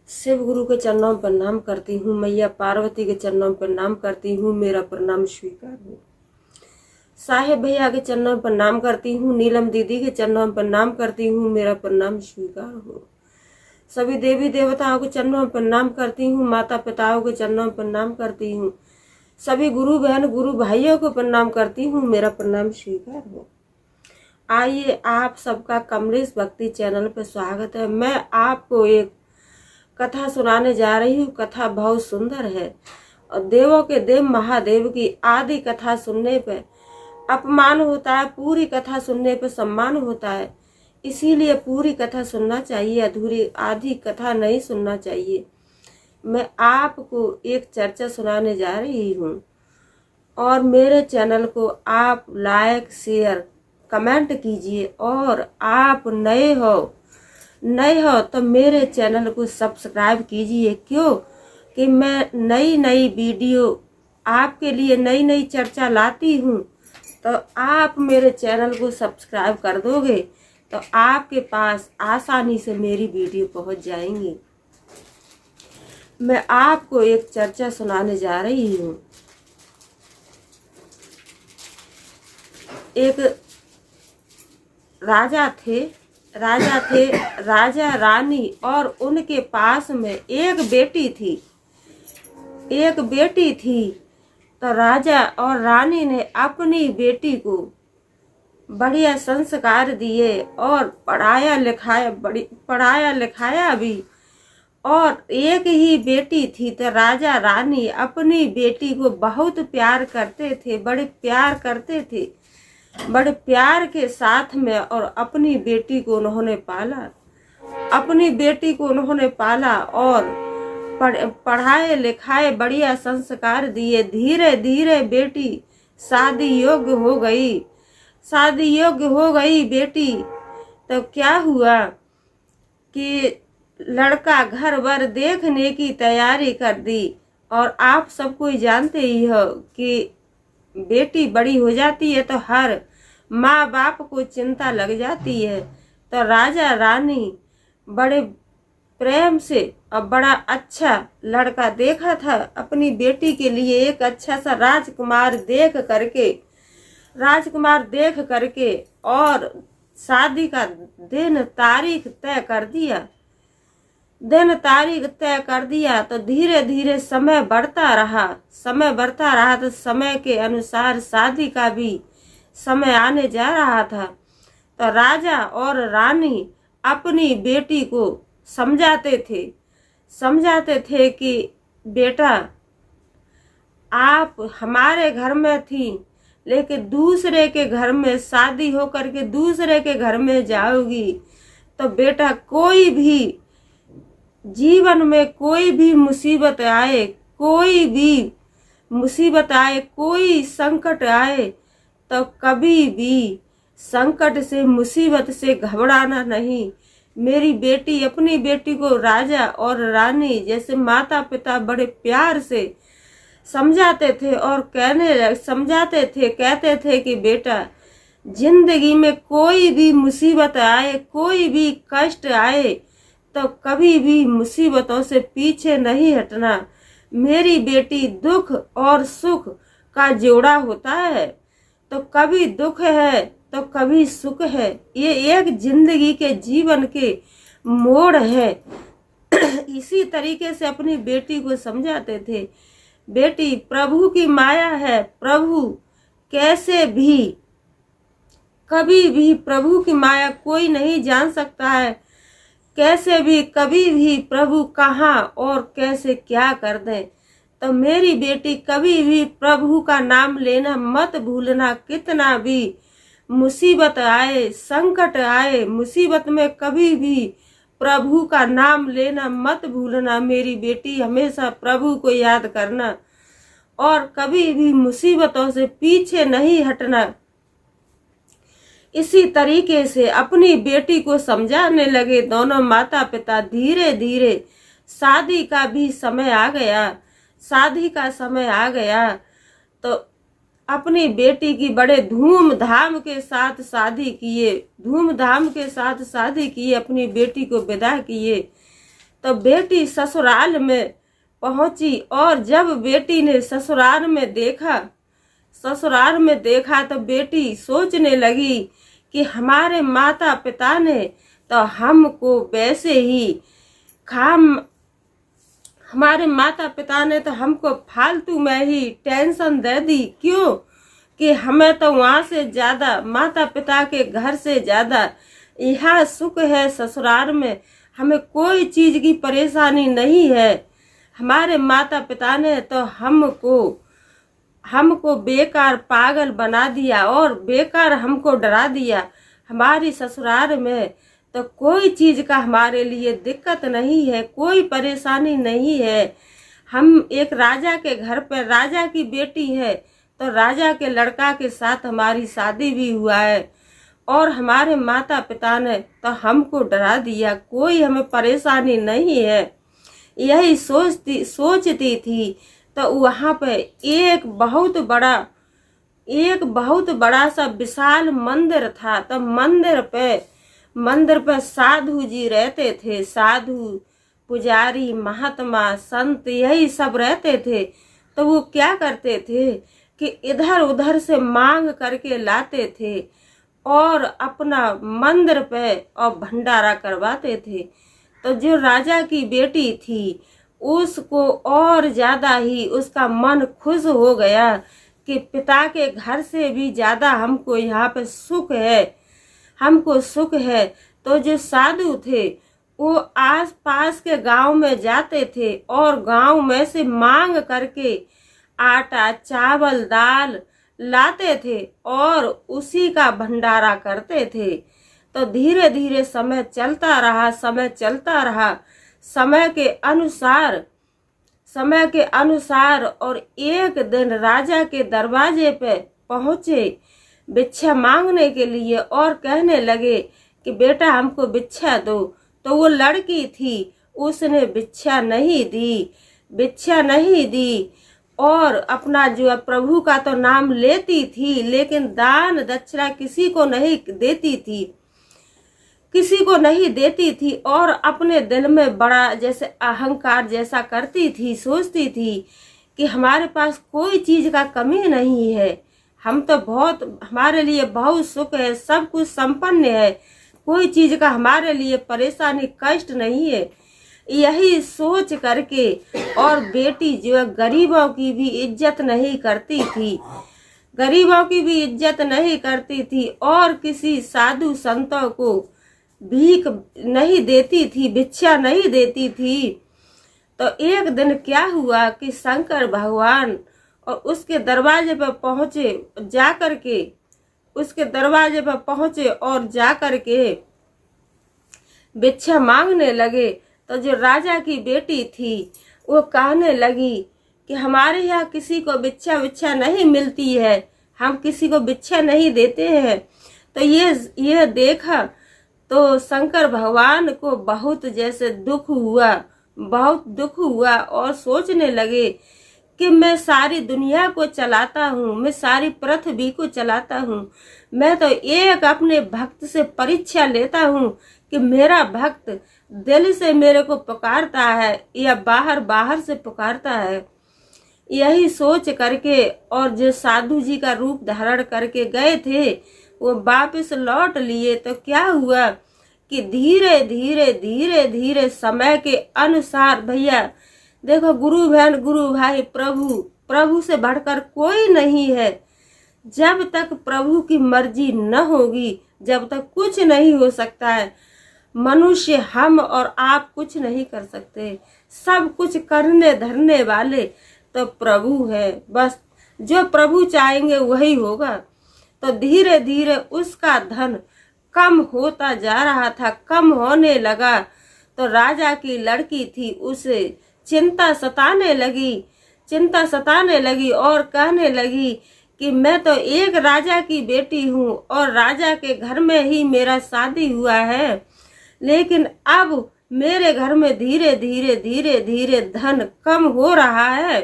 शिव गुरु के चरणों में प्रणाम करती हूँ। मैया पार्वती के चरणों में प्रणाम करती हूँ। मेरा प्रणाम स्वीकार हो। साहेब भैया के चरणों में प्रणाम करती हूँ। नीलम दीदी के चरणों में प्रणाम करती हूँ। मेरा प्रणाम स्वीकार हो। सभी देवी देवताओं के चरणों में प्रणाम करती हूँ। माता पिताओं के चरणों में प्रणाम करती हूँ। सभी गुरु बहन गुरु भाइयों को प्रणाम करती हूँ। मेरा प्रणाम स्वीकार हो। आइए, आप सबका कमलेश भक्ति चैनल पर स्वागत है। मैं आपको एक कथा सुनाने जा रही हूँ। कथा बहुत सुंदर है और देवों के देव महादेव की आदि कथा सुनने पे अपमान होता है, पूरी कथा सुनने पे सम्मान होता है। इसीलिए पूरी कथा सुनना चाहिए, अधूरी आधी कथा नहीं सुनना चाहिए। मैं आपको एक चर्चा सुनाने जा रही हूँ और मेरे चैनल को आप लाइक शेयर कमेंट कीजिए। और आप नए हो तो मेरे चैनल को सब्सक्राइब कीजिए। क्यों कि मैं नई नई वीडियो आपके लिए नई नई चर्चा लाती हूँ, तो आप मेरे चैनल को सब्सक्राइब कर दोगे तो आपके पास आसानी से मेरी वीडियो पहुँच जाएंगी। मैं आपको एक चर्चा सुनाने जा रही हूँ। एक राजा थे राजा रानी, और उनके पास में एक बेटी थी। तो राजा और रानी ने अपनी बेटी को बढ़िया संस्कार दिए और पढ़ाया लिखाया भी। और एक ही बेटी थी, तो राजा रानी अपनी बेटी को बहुत प्यार करते थे, बड़े प्यार करते थे, बड़े प्यार के साथ में। और अपनी बेटी को उन्होंने पाला और पढ़ाए लिखाए, बढ़िया संस्कार दिए। धीरे धीरे बेटी शादी योग्य हो गई बेटी। तो क्या हुआ कि लड़का घर बर देखने की तैयारी कर दी। और आप सब कोई जानते ही हो कि बेटी बड़ी हो जाती है तो हर माँ बाप को चिंता लग जाती है। तो राजा रानी बड़े प्रेम से और बड़ा अच्छा लड़का देखा था अपनी बेटी के लिए। एक अच्छा सा राजकुमार देख करके और शादी का दिन तारीख तय कर दिया। तो धीरे धीरे समय बढ़ता रहा। तो समय के अनुसार शादी का भी समय आने जा रहा था। तो राजा और रानी अपनी बेटी को समझाते थे कि बेटा, आप हमारे घर में थी, लेकिन दूसरे के घर में शादी होकर के दूसरे के घर में जाओगी तो बेटा, कोई भी जीवन में कोई भी मुसीबत आए, कोई संकट आए, तो कभी भी संकट से मुसीबत से घबराना नहीं। मेरी बेटी, अपनी बेटी को राजा और रानी जैसे माता पिता बड़े प्यार से समझाते थे और कहते थे कि बेटा, जिंदगी में कोई भी मुसीबत आए, कोई भी कष्ट आए, तो कभी भी मुसीबतों से पीछे नहीं हटना। मेरी बेटी, दुख और सुख का जोड़ा होता है, तो कभी दुख है तो कभी सुख है। ये एक जिंदगी के जीवन के मोड़ है। इसी तरीके से अपनी बेटी को समझाते थे। बेटी, प्रभु की माया है। प्रभु कैसे भी, कभी भी प्रभु की माया कोई नहीं जान सकता है। कैसे भी, कभी भी प्रभु कहाँ और कैसे क्या कर दे। तो मेरी बेटी, कभी भी प्रभु का नाम लेना मत भूलना। कितना भी मुसीबत आए, संकट आए, मुसीबत में कभी भी प्रभु का नाम लेना मत भूलना। मेरी बेटी, हमेशा प्रभु को याद करना और कभी भी मुसीबतों से पीछे नहीं हटना। इसी तरीके से अपनी बेटी को समझाने लगे दोनों माता पिता। धीरे धीरे शादी का समय आ गया। तो अपनी बेटी की बड़े धूमधाम के साथ शादी किए। अपनी बेटी को विदा किए। तो बेटी ससुराल में पहुंची और जब बेटी ने ससुराल में देखा तो बेटी सोचने लगी कि हमारे माता पिता ने तो हमको वैसे ही हमारे माता पिता ने तो हमको फालतू में ही टेंशन दे दी। क्यों कि हमें तो वहां से ज्यादा, माता पिता के घर से ज्यादा यहाँ सुख है ससुराल में, हमें कोई चीज की परेशानी नहीं है। हमारे माता पिता ने तो हमको बेकार पागल बना दिया और बेकार हमको डरा दिया। हमारी ससुराल में तो कोई चीज का हमारे लिए दिक्कत नहीं है, कोई परेशानी नहीं है। हम एक राजा के घर पर, राजा की बेटी है तो राजा के लड़का के साथ हमारी शादी भी हुआ है और हमारे माता पिता ने तो हमको डरा दिया, कोई हमें परेशानी नहीं है। यही सोचती थी तो वहां पे एक बहुत बड़ा सा विशाल मंदिर था। तो मंदिर पे साधु जी रहते थे, साधु पुजारी महात्मा संत यही सब रहते थे। तो वो क्या करते थे कि इधर उधर से मांग करके लाते थे और अपना मंदिर पे और भंडारा करवाते थे। तो जो राजा की बेटी थी उसको और ज्यादा ही उसका मन खुश हो गया कि पिता के घर से भी ज्यादा हमको यहाँ पे सुख है। तो जो साधु थे वो आस पास के गांव में जाते थे और गांव में से मांग करके आटा चावल दाल लाते थे और उसी का भंडारा करते थे। तो धीरे धीरे समय चलता रहा। समय के अनुसार और एक दिन राजा के दरवाजे पे पहुंचे भिक्षा मांगने के लिए और कहने लगे कि बेटा हमको भिक्षा दो। तो वो लड़की थी, उसने भिक्षा नहीं दी और अपना जो प्रभु का तो नाम लेती थी लेकिन दान दक्षिणा किसी को नहीं देती थी और अपने दिल में बड़ा जैसे अहंकार जैसा करती थी, सोचती थी कि हमारे पास कोई चीज का कमी नहीं है, हम तो हमारे लिए बहुत सुख है, सब कुछ संपन्न है, कोई चीज का हमारे लिए परेशानी कष्ट नहीं है। यही सोच करके और बेटी जो गरीबों की भी इज्जत नहीं करती थी और किसी साधु संतों को भीख नहीं देती थी, भिक्षा नहीं देती थी। तो एक दिन क्या हुआ कि शंकर भगवान और उसके दरवाजे पर पहुंचे और जाकर के भिक्षा मांगने लगे। तो जो राजा की बेटी थी वो कहने लगी कि हमारे यहाँ किसी को भिक्षा नहीं मिलती है, हम किसी को भिक्षा नहीं देते हैं। तो ये देखा तो शंकर भगवान को बहुत जैसे दुख हुआ और सोचने लगे कि मैं सारी दुनिया को चलाता हूँ, मैं सारी पृथ्वी को चलाता हूँ, मैं तो एक अपने भक्त से परीक्षा लेता हूँ कि मेरा भक्त दिल से मेरे को पुकारता है या बाहर से पुकारता है। यही सोच करके और जो साधु जी का रूप धारण करके गए थे वो वापस लौट लिए। तो क्या हुआ कि धीरे धीरे समय के अनुसार, भैया देखो गुरु बहन गुरु भाई प्रभु से बढ़कर कोई नहीं है। जब तक प्रभु की मर्जी न होगी जब तक कुछ नहीं हो सकता है। मनुष्य हम और आप कुछ नहीं कर सकते, सब कुछ करने धरने वाले तो प्रभु है। बस जो प्रभु चाहेंगे वही होगा। तो धीरे धीरे उसका धन कम होता जा रहा था, कम होने लगा। तो राजा की लड़की थी, उसे चिंता सताने लगी और कहने लगी कि मैं तो एक राजा की बेटी हूँ और राजा के घर में ही मेरा शादी हुआ है, लेकिन अब मेरे घर में धीरे धीरे धन कम हो रहा है।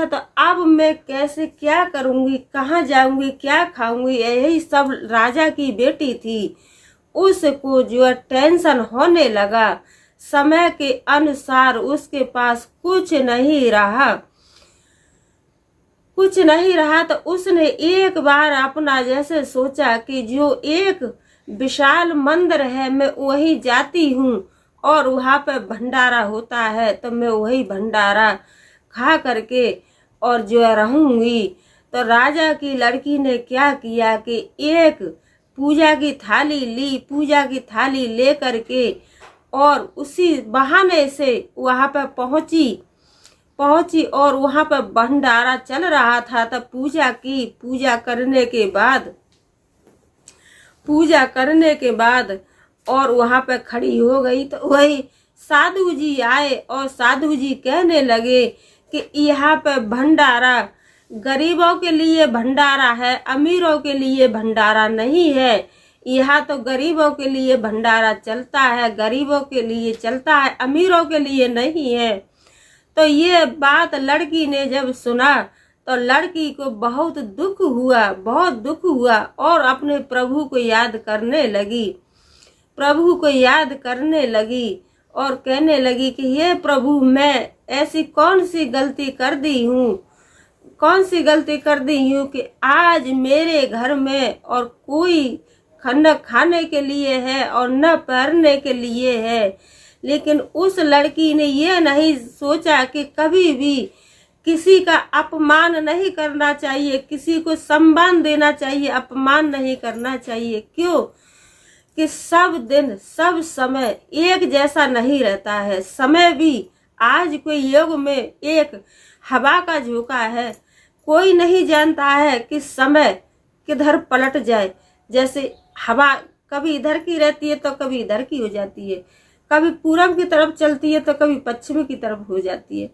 तो अब मैं कैसे क्या करूंगी, कहाँ जाऊंगी, क्या खाऊंगी। यही सब राजा की बेटी थी, उसको जो है टेंशन होने लगा। समय के अनुसार उसके पास कुछ नहीं रहा तो उसने एक बार अपना जैसे सोचा कि जो एक विशाल मंदिर है मैं वहीं जाती हूँ और वहाँ पे भंडारा होता है तो मैं वही भंडारा खा करके और जो है रहूंगी। तो राजा की लड़की ने क्या किया कि एक पूजा की थाली ले करके और उसी बहाने से वहाँ पे पहुंची और वहाँ पर भंडारा चल रहा था। तब पूजा करने के बाद और वहाँ पे खड़ी हो गई तो वही साधु जी आए और साधु जी कहने लगे कि यहाँ पे भंडारा गरीबों के लिए भंडारा है, अमीरों के लिए भंडारा नहीं है। यहाँ तो गरीबों के लिए भंडारा चलता है, गरीबों के लिए चलता है, अमीरों के लिए नहीं है। तो ये बात लड़की ने जब सुना तो लड़की को बहुत दुख हुआ और अपने प्रभु को याद करने लगी और कहने लगी कि हे प्रभु, मैं ऐसी कौन सी गलती कर दी हूँ कि आज मेरे घर में और कोई न खाने के लिए है और न पहनने के लिए है। लेकिन उस लड़की ने ये नहीं सोचा कि कभी भी किसी का अपमान नहीं करना चाहिए, किसी को सम्मान देना चाहिए, अपमान नहीं करना चाहिए। क्यों कि सब दिन सब समय एक जैसा नहीं रहता है। समय भी आज कोई युग में एक हवा का झोंका है, कोई नहीं जानता है कि समय किधर पलट जाए। जैसे हवा कभी इधर की रहती है तो कभी इधर की हो जाती है, कभी पूरब की तरफ चलती है तो कभी पश्चिम की तरफ हो जाती है।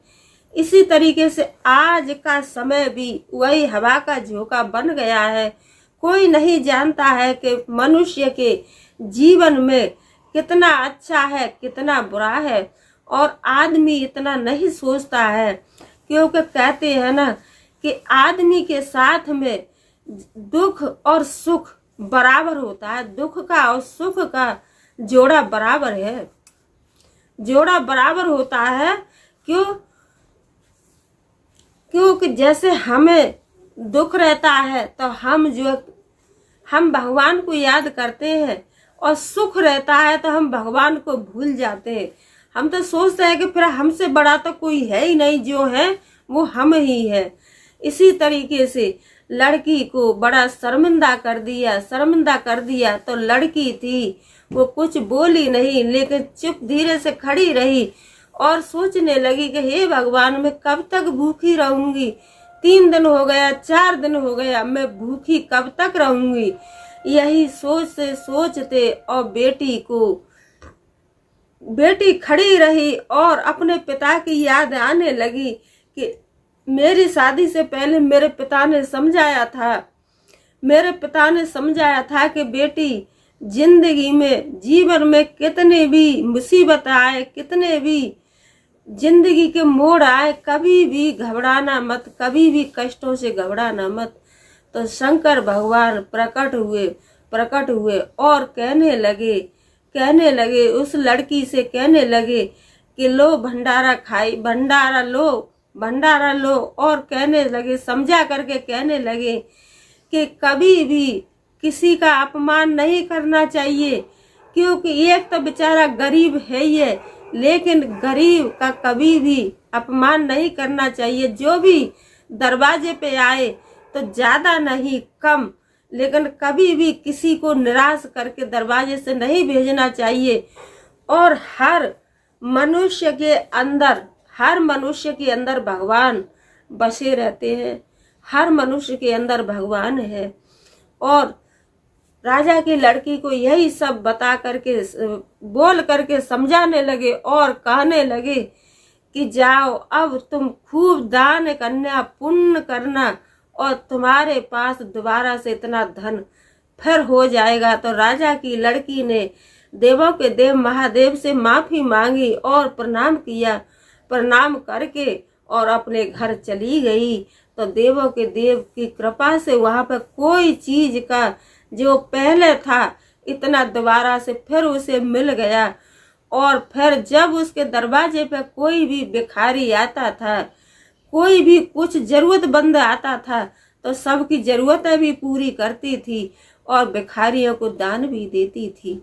इसी तरीके से आज का समय भी वही हवा का झोंका बन गया है। कोई नहीं जानता है कि मनुष्य के जीवन में कितना अच्छा है, कितना बुरा है, और आदमी इतना नहीं सोचता है। क्योंकि कहते हैं ना कि आदमी के साथ में दुख और सुख बराबर होता है, दुख का और सुख का जोड़ा बराबर होता है। क्योंकि जैसे हमें दुख रहता है तो हम भगवान को याद करते हैं, और सुख रहता है तो हम भगवान को भूल जाते हैं। हम तो सोचते हैं कि फिर हमसे बड़ा तो कोई है ही नहीं, जो है वो हम ही है। इसी तरीके से लड़की को बड़ा शर्मिंदा कर दिया। तो लड़की थी वो कुछ बोली नहीं, लेकिन चुप धीरे से खड़ी रही और सोचने लगी कि हे भगवान, मैं कब तक भूखी रहूंगी। 3 दिन हो गया, 4 दिन हो गया, मैं भूखी कब तक रहूंगी। यही सोचते और बेटी खड़ी रही और अपने पिता की याद आने लगी कि मेरी शादी से पहले मेरे पिता ने समझाया था कि बेटी, जिंदगी में जीवन में कितने भी मुसीबत आए, कितने भी जिंदगी के मोड़ आए, कभी भी घबराना मत, कभी भी कष्टों से घबराना मत। तो शंकर भगवान प्रकट हुए और कहने लगे उस लड़की से, कहने लगे कि लो भंडारा लो, और कहने लगे, समझा करके कहने लगे कि कभी भी किसी का अपमान नहीं करना चाहिए। क्योंकि एक तो बेचारा गरीब है ही है, लेकिन गरीब का कभी भी अपमान नहीं करना चाहिए। जो भी दरवाजे पे आए तो ज्यादा नहीं कम, लेकिन कभी भी किसी को निराश करके दरवाजे से नहीं भेजना चाहिए। और हर मनुष्य के अंदर भगवान बसे रहते हैं, हर मनुष्य के अंदर भगवान है। और राजा की लड़की को यही सब बोल करके समझाने लगे और कहने लगे कि जाओ, अब तुम खूब दान कन्या पुण्य करना और तुम्हारे पास दोबारा से इतना धन फिर हो जाएगा। तो राजा की लड़की ने देवों के देव महादेव से माफी मांगी और प्रणाम करके और अपने घर चली गई। तो देवों के देव की कृपा से वहां पर कोई चीज का जो पहले था इतना दोबारा से फिर उसे मिल गया। और फिर जब उसके दरवाजे पे कोई भी भिखारी आता था, कोई भी कुछ जरूरतमंद आता था, तो सबकी जरूरतें भी पूरी करती थी और भिखारियों को दान भी देती थी।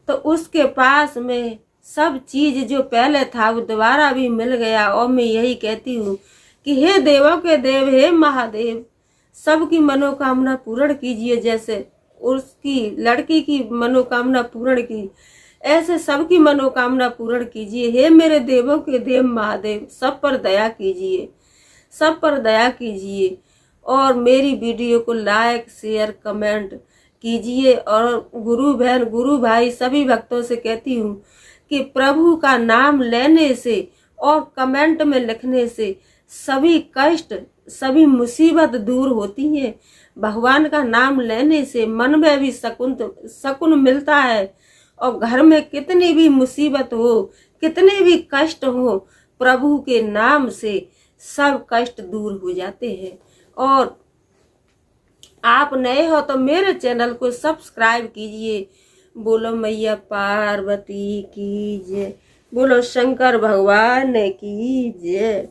तो उसके पास में सब चीज जो पहले था वो दोबारा भी मिल गया। और मैं यही कहती हूँ कि हे देवों के देव, हे महादेव, सबकी मनोकामना पूर्ण कीजिए। जैसे उसकी लड़की की मनोकामना पूर्ण की, ऐसे सबकी मनोकामना पूर्ण कीजिए। हे मेरे देवों के देव महादेव, सब पर दया कीजिए, सब पर दया कीजिए। और मेरी वीडियो को लाइक शेयर कमेंट कीजिए। और गुरु बहन गुरु भाई सभी भक्तों से कहती हूँ कि प्रभु का नाम लेने से और कमेंट में लिखने से सभी कष्ट सभी मुसीबत दूर होती है। भगवान का नाम लेने से मन में भी सकून मिलता है। और घर में कितनी भी मुसीबत हो, कितने भी कष्ट हो, प्रभु के नाम से सब कष्ट दूर हो जाते हैं। और आप नए हो तो मेरे चैनल को सब्सक्राइब कीजिए। बोलो मैया पार्वती की जय, बोलो शंकर भगवान की जय,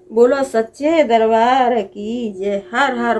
बोलो सच्चे दरबार की जय। हर हर